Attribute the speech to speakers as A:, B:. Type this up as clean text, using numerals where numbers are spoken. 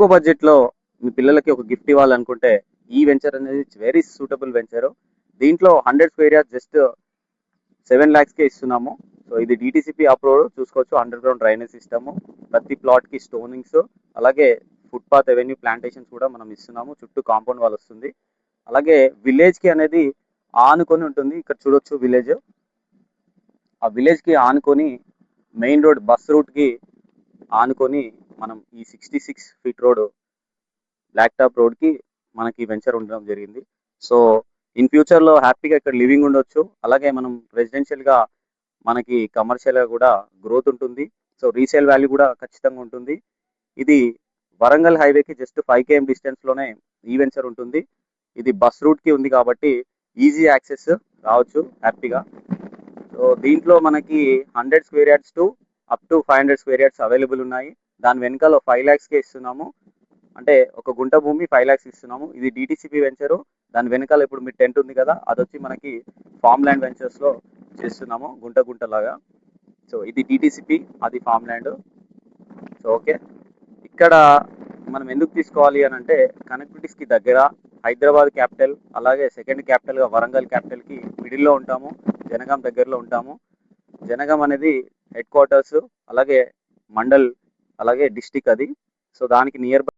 A: తక్కువ బడ్జెట్లో మీ పిల్లలకి ఒక గిఫ్ట్ ఇవ్వాలనుకుంటే ఈ వెంచర్ అనేది వెరీ సూటబుల్ వెంచర్. దీంట్లో 100 స్క్వేర్ యార్డ్స్ జస్ట్ 7 lakhsకే ఇస్తున్నాము. సో ఇది డిటిసిపి అప్రూవ్డ్, చూసుకోవచ్చు. అండర్ గ్రౌండ్ డ్రైనేజ్ సిస్టమ్, ప్రతి ప్లాట్కి స్టోనింగ్స్, అలాగే ఫుట్పాత్ అవెన్యూ ప్లాంటేషన్స్ కూడా మనం ఇస్తున్నాము. చుట్టూ కాంపౌండ్ వాల్ వస్తుంది. అలాగే విలేజ్కి అనేది ఆనుకొని ఉంటుంది. ఇక్కడ చూడొచ్చు విలేజ్. ఆ విలేజ్కి ఆనుకొని మెయిన్ రోడ్ బస్ రూట్కి ఆనుకొని మనం ఈ 66 ఫీట్ రోడ్ బ్లాక్ టాప్ రోడ్కి మనకి వెంచర్ ఉండడం జరిగింది. సో ఇన్ ఫ్యూచర్లో హ్యాపీగా ఇక్కడ లివింగ్ ఉండొచ్చు. అలాగే మనం రెసిడెన్షియల్గా మనకి కమర్షియల్గా కూడా గ్రోత్ ఉంటుంది. సో రీసేల్ వాల్యూ కూడా ఖచ్చితంగా ఉంటుంది. ఇది వరంగల్ హైవేకి జస్ట్ 5 km డిస్టెన్స్లోనే ఈ వెంచర్ ఉంటుంది. ఇది బస్ రూట్కి ఉంది కాబట్టి ఈజీ యాక్సెస్ రావచ్చు హ్యాపీగా. సో దీంట్లో మనకి 100 square yards to up to 500 square yards available ఉన్నాయి. దాని వెనకాల 5 lakhsకే ఇస్తున్నాము. అంటే ఒక గుంట భూమి 5 lakhs ఇస్తున్నాము. ఇది డిటిసిపి వెంచరు. దాని వెనకాల ఇప్పుడు మీ టెంట్ ఉంది కదా, అది వచ్చి మనకి ఫామ్ ల్యాండ్ వెంచర్స్లో చేస్తున్నాము, గుంట గుంటలాగా. సో ఇది డిటిసిపి, అది ఫామ్ ల్యాండ్. సో ఓకే, ఇక్కడ మనం ఎందుకు తీసుకోవాలి అని అంటే కనెక్టివిటీస్కి దగ్గర, హైదరాబాద్ క్యాపిటల్, అలాగే సెకండ్ క్యాపిటల్గా వరంగల్ క్యాపిటల్కి మిడిల్లో ఉంటాము. జనగాం దగ్గరలో ఉంటాము. జనగాం అనేది హెడ్ క్వార్టర్స్, అలాగే మండల్, అలాగే డిస్టిక్ అది. సో దానికి నియర్ బై